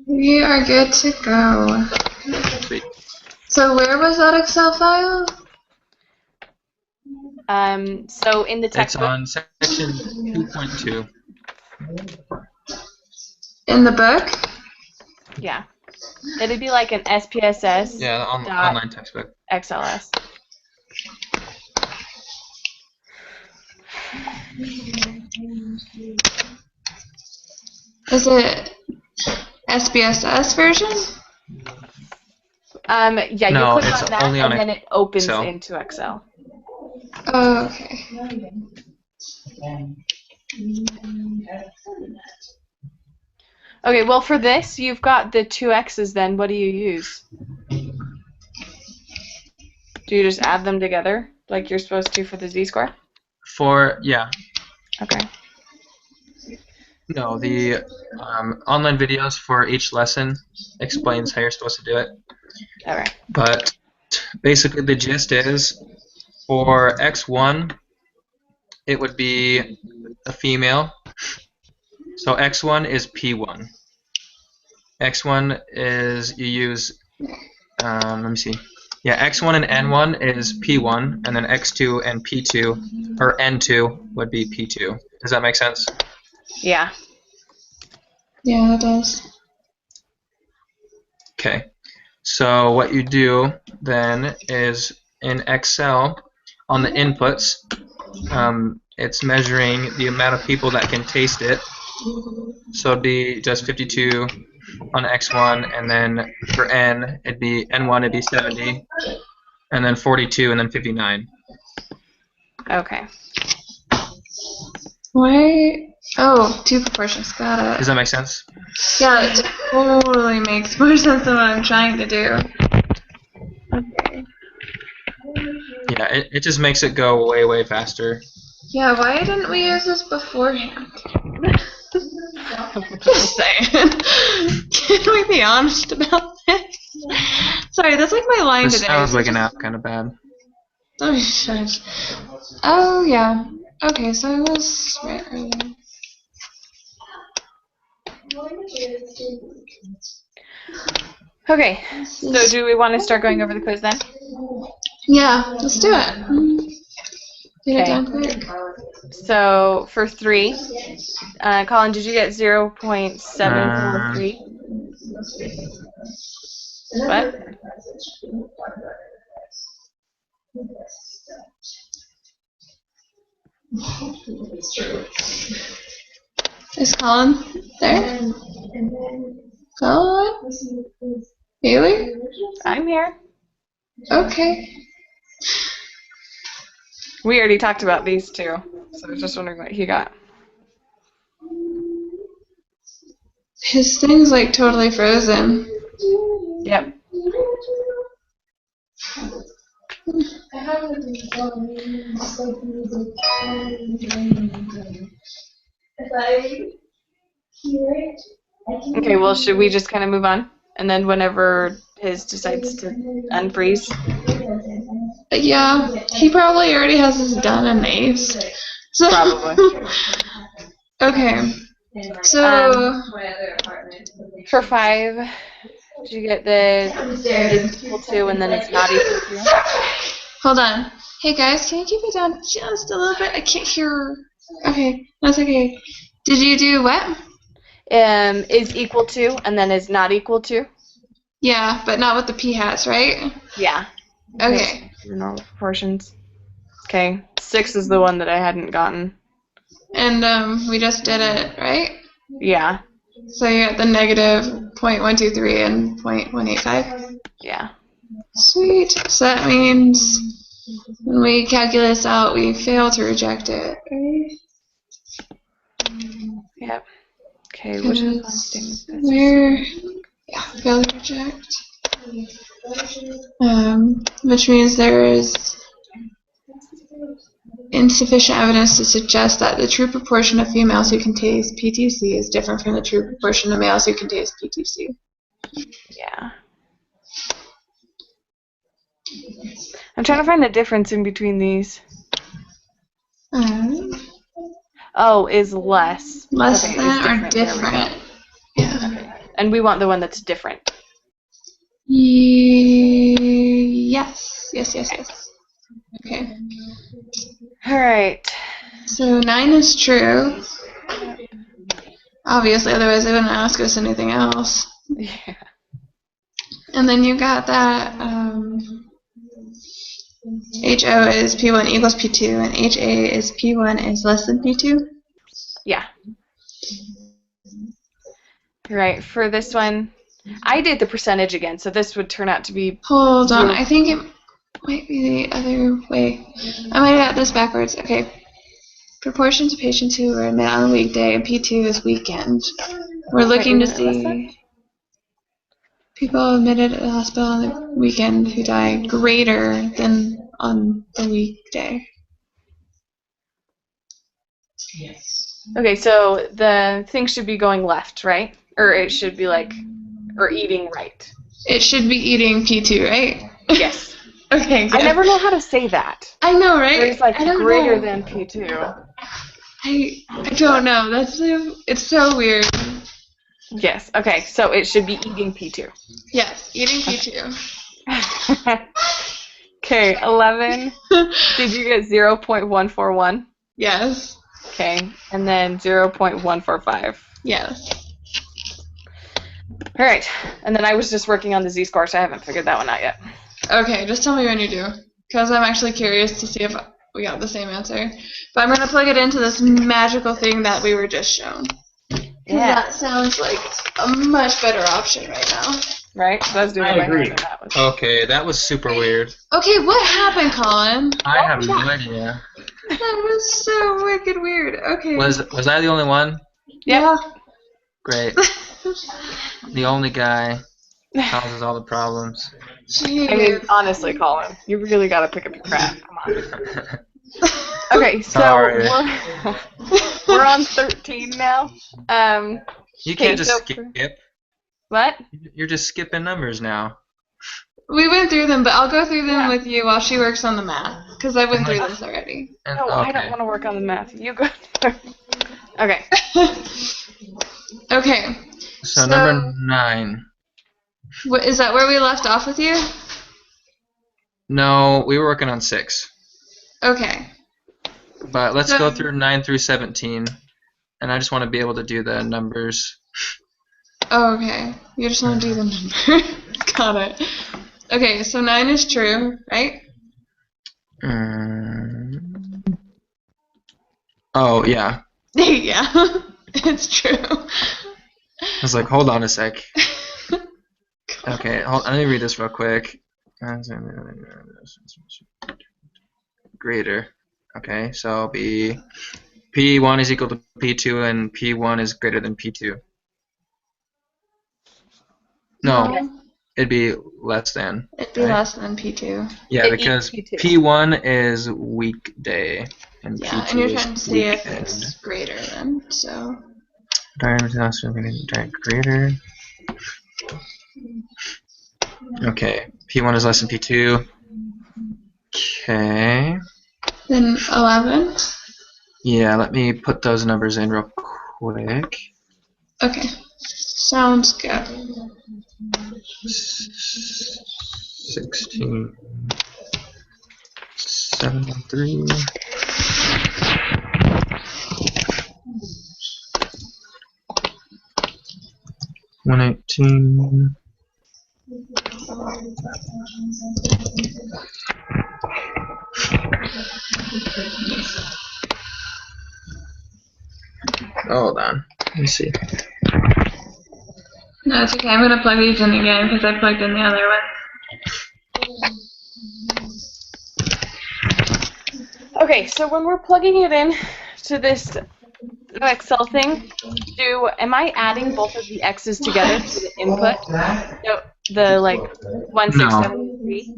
We are good to go. Sweet. So where was that Excel file? So in the It's textbook. on section 2.2. In the book? Yeah. It'd be like an SPSS. Yeah, online textbook. XLS. Is it SPSS version? Yeah, No, you click it's on that only on and then it opens Excel. into Excel. Oh, okay. Okay, well for this, you've got the 2x's then. What do you use? Do you just add them together like you're supposed to for the z-score? Yeah. Okay. No, the online videos for each lesson explains how you're supposed to do it. Alright. But basically the gist is, for x1, it would be a female. So x1 is p1. x1 is, you use, let me see. Yeah, x1 and n1 is p1, and then x2 and p2, or n2 would be p2. Does that make sense? Yeah. Yeah, it does. Okay. So what you do then is, in Excel, on the inputs, it's measuring the amount of people that can taste it. So it'd be just 52 on X1, and then for N, N1 it'd be 70, and then 42, and then 59. Okay. Why? Oh, two proportions. Got Does it. that make sense? Yeah, it totally makes more sense than what I'm trying to do. Okay. Yeah, it just makes it go way, way faster. Yeah, why didn't we use this beforehand? Just saying. Can we be honest about this? Sorry, that's like my line This today. sounds like an app kind of bad. Oh, shush. Oh, yeah. Okay, so I was right earlier. Okay. So do we want to start going over the quiz then? Yeah, let's do it. Get it Okay. done quick. So for 3, Colin, did you get 0.743? What? Is Colin there? Colin? Haley? I'm here. Okay. We already talked about these two, so I was just wondering what he got. His thing's like totally frozen. Yep. Okay, well, should we just kind of move on? And then whenever his decides to unfreeze? Yeah, he probably already has this done and aced. So, Probably. Okay. So, For 5, did you get the is equal to and then it's not equal to? hold on. Hey guys, can you keep it down just a little bit? I can't hear. Okay, that's okay. Did you do what? Is equal to and then is not equal to? Yeah, but not with the p hats, right? Yeah. Okay. Normal proportions. Okay. 6 is the one that I hadn't gotten. And we just did it, right? Yeah. So you got the negative 0.123 and 0.185? Yeah. Sweet. So that means when we calculate this out, we fail to reject it, right? Yep. Okay, which is one statement? Where, yeah, fail to reject. Which means there is insufficient evidence to suggest that the true proportion of females who can taste PTC is different from the true proportion of males who can taste PTC. Yeah. I'm trying to find the difference in between these. Oh, is less. Less Okay, than or There we go. different. Yeah. Okay. And we want the one that's different. Yes. Okay. All right. So 9 is true. Obviously, otherwise they wouldn't ask us anything else. Yeah. And then you got that HO is P1 equals P2, and HA is P1 is less than P2. Yeah. Right. For this one, I did the percentage again, so this would turn out to be. Hold on, I think it might be the other way. I might have got this backwards. Okay. Proportion to patients who were admitted on a weekday, and P2 is weekend. We're looking to see people admitted at the hospital on the weekend who died greater than on the weekday. Okay, so the thing should be going left, right? Or it should be like, or eating right. It should be eating P2, right? Yes. Okay, good. I never know how to say that. I know, right? There's like I don't greater know. than P2. I don't know. It's so weird. Yes. Okay, so it should be eating P2. Yes, eating P2. Okay, 11. Did you get 0.141? Yes. Okay, and then 0.145. Yes. All right, and then I was just working on the z-score, so I haven't figured that one out yet. Okay, just tell me when you do, because I'm actually curious to see if we got the same answer. But I'm going to plug it into this magical thing that we were just shown. Yeah. That sounds like a much better option right now. Right? So I was doing I it by agree. hand, and that was... Okay, that was super weird. Okay, what happened, Colin? I have no idea. That was so wicked weird. Okay. Was I the only one? Yeah. Great. The only guy causes all the problems. Jeez. I mean, honestly, Colin, you really got to pick up your crap. Come on. Okay, so Sorry. we're on 13 now. You can't Okay, just so skip. What? You're just skipping numbers now. We went through them, but I'll go through them with you while she works on the math, because I went through this already. And, No, I don't okay. want to work on the math. You go. Okay. Okay. So number 9. Is that where we left off with you? No, we were working on 6. Okay. But let's go through 9 through 17. And I just want to be able to do the numbers. Oh, okay. You just want to do the number. Got it. Okay, so 9 is true, right? Oh, yeah. Yeah. It's true. I was like, hold on a sec. Okay, let me read this real quick. Greater. Okay, so it'll be P1 is equal to P2 and P1 is greater than P2. No, it'd be less than. It'd be right? less than P2. Yeah, It because eats P2. P1 is weekday and Yeah, P2 and you're is trying to see if weekend. it's greater then, so. Greater. Okay, P1 is less than P2. Okay. Then 11? Yeah, let me put those numbers in real quick. Okay. Sounds good. 16, 73. 118. Hold on. Let me see. No, it's okay. I'm going to plug these in again because I plugged in the other one. Okay, so when we're plugging it in to this Excel thing, am I adding both of the X's together to the input? No, the like 1673,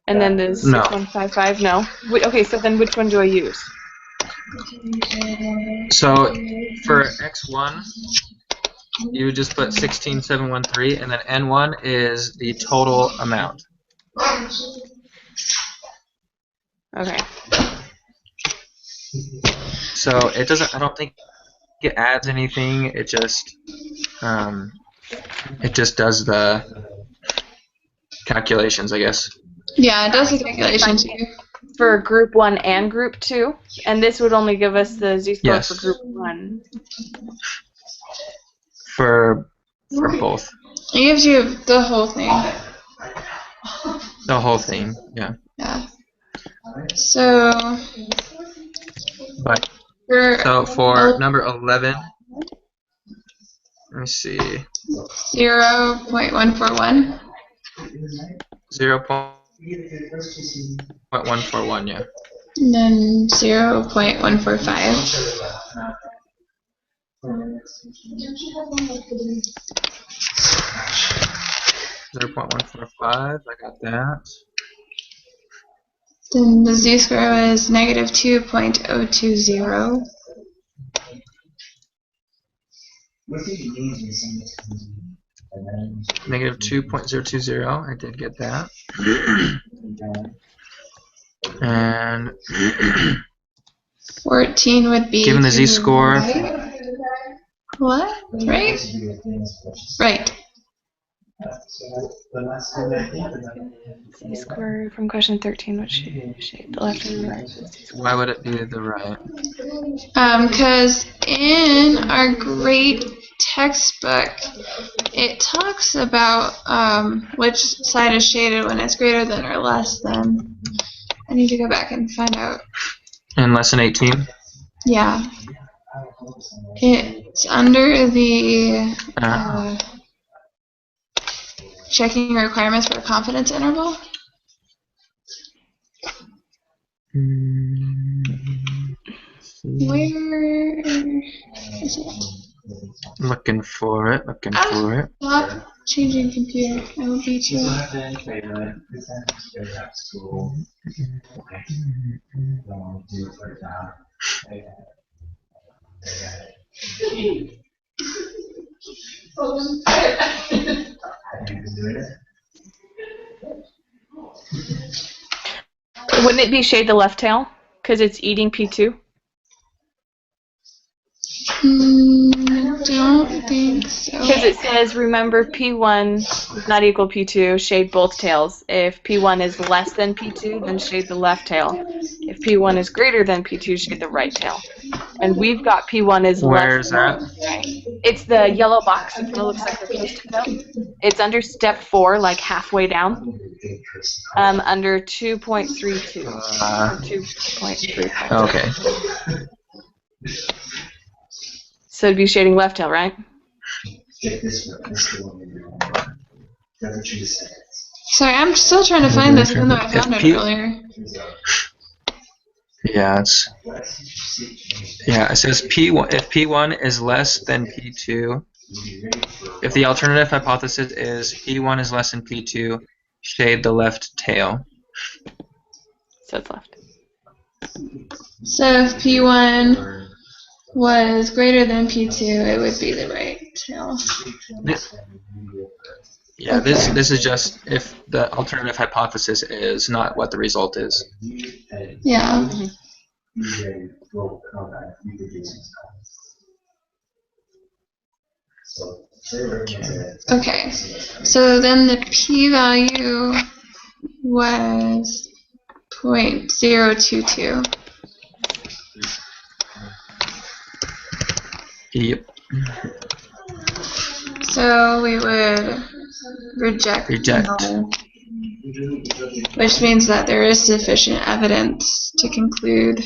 and then the 6155. No. Okay, so then which one do I use? So for X1, you would just put 16713, and then N1 is the total amount. Okay. So it doesn't. I don't think it adds anything. It just does the calculations, I guess. Yeah, it does the calculation too. For group 1 and group 2, and this would only give us the z-score Yes. for group 1. For both. It gives you the whole thing. The whole thing, yeah. Yeah. So But for for number 11, let me see. 0.141. 0.141, yeah. And then 0.145. 0.145, I got that. Then the z-score was negative 2.020. Negative 2.020, I did get that. And 14 would be given the to z-score, right. What? Right? Right. Z-score from question 13, which shade the left and the right. why would it be the right? Because in our grade textbook, it talks about which side is shaded when it's greater than or less than. I need to go back and find out. In lesson 18? Yeah. It's under the checking requirements for a confidence interval. Where is it? Looking for it. Stop changing computer. I will beat you. Wouldn't it be shade the left tail? Because it's eating P2? Don't think so. Because it says, remember, P1 is not equal P2, shade both tails. If P1 is less than P2, then shade the left tail. If P1 is greater than P2, shade the right tail. And we've got P1 is Where's less than right. It's the yellow box. It kind of looks like the post-it note. It's under step 4, like halfway down. Under 2.32. Or 2.3. Okay. So it'd be shading left tail, right? Sorry, I'm still trying to find this, even though I found it earlier. Yeah, it says P1. If P1 is less than P2, if the alternative hypothesis is P1 is less than P2, shade the left tail. So it's left. So if P1 was greater than P2, it would be the right tail. Yeah, this is just if the alternative hypothesis is not what the result is. Yeah. Okay. So then the p-value was 0.022. Yep. So we would reject. Null, which means that there is sufficient evidence to conclude.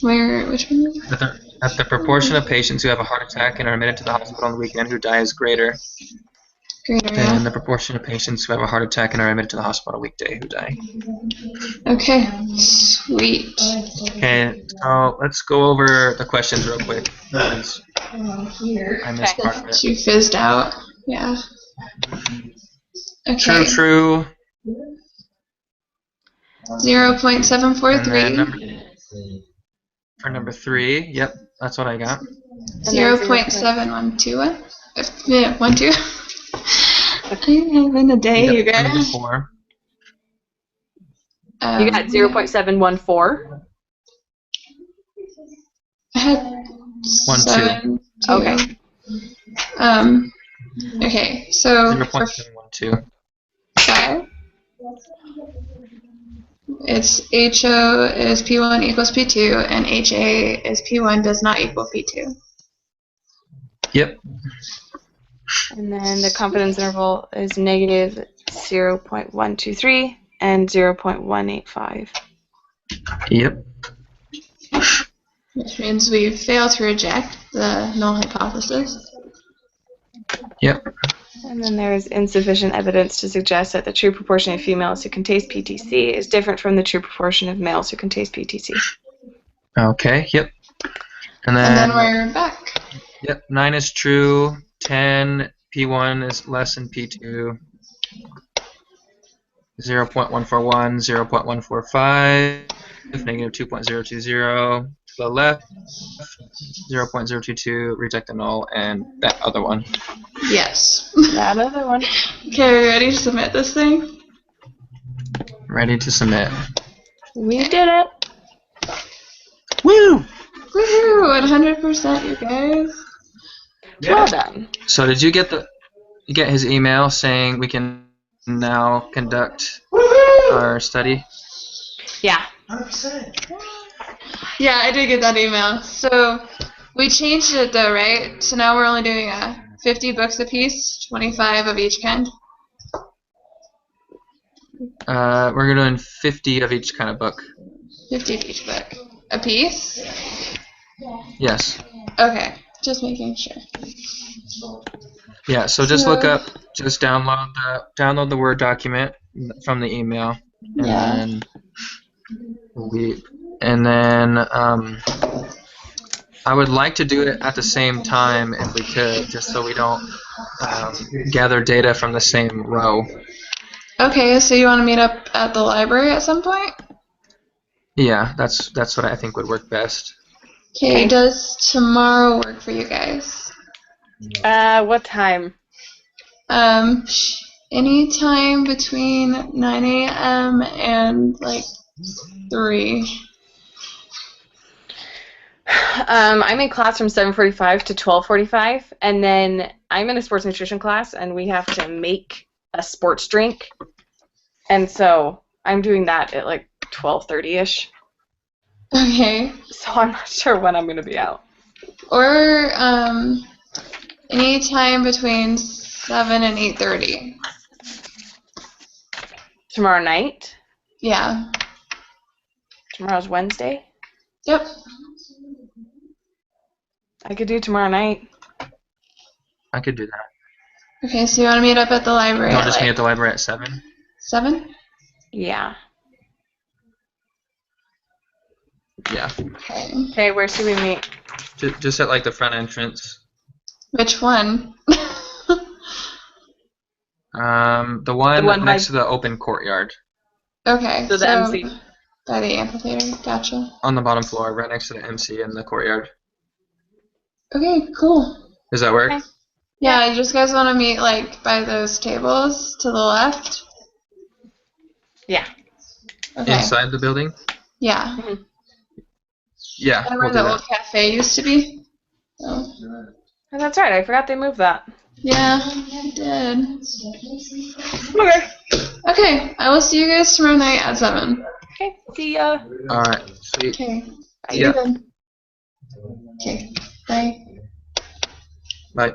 Which one? That the proportion of patients who have a heart attack and are admitted to the hospital on the weekend who die is greater than the proportion of patients who have a heart attack and are admitted to the hospital on a weekday who die. Okay, sweet. Okay, so let's go over the questions real quick. I missed part of it. You fizzed out. Yeah. Okay. True. 0.743. For number 3, yep, that's what I got. 0.712. Yeah, 12. I'm having a day, Yep, you guys. number 4. You got 0.714. I had 1, 7, 2. Okay. Okay, so 0 for 0.7, 1, 2. 5, it's HO is P1 equals P2, and HA is P1 does not equal P2. Yep. And then the confidence interval is negative 0.123 and 0.185. Yep. Which means we fail to reject the null hypothesis. Yep. And then there is insufficient evidence to suggest that the true proportion of females who can taste PTC is different from the true proportion of males who can taste PTC. Okay. Yep. And And then then we're back. yep, 9 is true. 10 P1 is less than P2. 0.141, 0.145, negative 2.020 to the left, 0.022, reject the null, and that other one. Yes. That other one. Okay, are you ready to submit this thing? Ready to submit. We did it. Woo! Woohoo! 100%, you guys. Well done. So did you get his email saying we can now conduct our study? Yeah. Yeah, I did get that email. So we changed it though, right? So now we're only doing 50 books a piece, 25 of each kind. We're doing 50 of each kind of book. 50 of each book. A piece? Yes. Okay, just making sure. Yeah, so just look So- up, just download the Word document from the email, and Yeah. then I would like to do it at the same time if we could, just so we don't gather data from the same row. Okay, so you want to meet up at the library at some point? Yeah, that's what I think would work best. Okay, does tomorrow work for you guys? What time? Anytime between 9 a.m. and like 3. I'm in class from 7:45 to 12:45, and then I'm in a sports nutrition class, and we have to make a sports drink, and so I'm doing that at like 12:30ish. Okay. So I'm not sure when I'm gonna be out. Or anytime between 7 and 8:30. Tomorrow night. Yeah. Tomorrow's Wednesday. Yep. I could do tomorrow night. I could do that. Okay, so you want to meet up at the library I'll at just meet like at the library at 7. 7? Yeah. Yeah. Okay. Okay, where should we meet? Just at like the front entrance. Which one? The one one next by- to the open courtyard Okay. So the MC. By the amphitheater. Gotcha. on the bottom floor, right next to the MC in the courtyard. Okay, cool. Does that work? Okay. Yeah, you just guys want to meet like by those tables to the left? Yeah. Okay. Inside the building? Yeah. Yeah, And we'll where do the old that. cafe used to be? Oh. Oh, that's right. I forgot they moved that. Yeah, I did. Okay. Okay, I will see you guys tomorrow night at 7. Okay. See ya. All right, sweet. Okay. Yeah. See you then. Okay. Bye. Bye.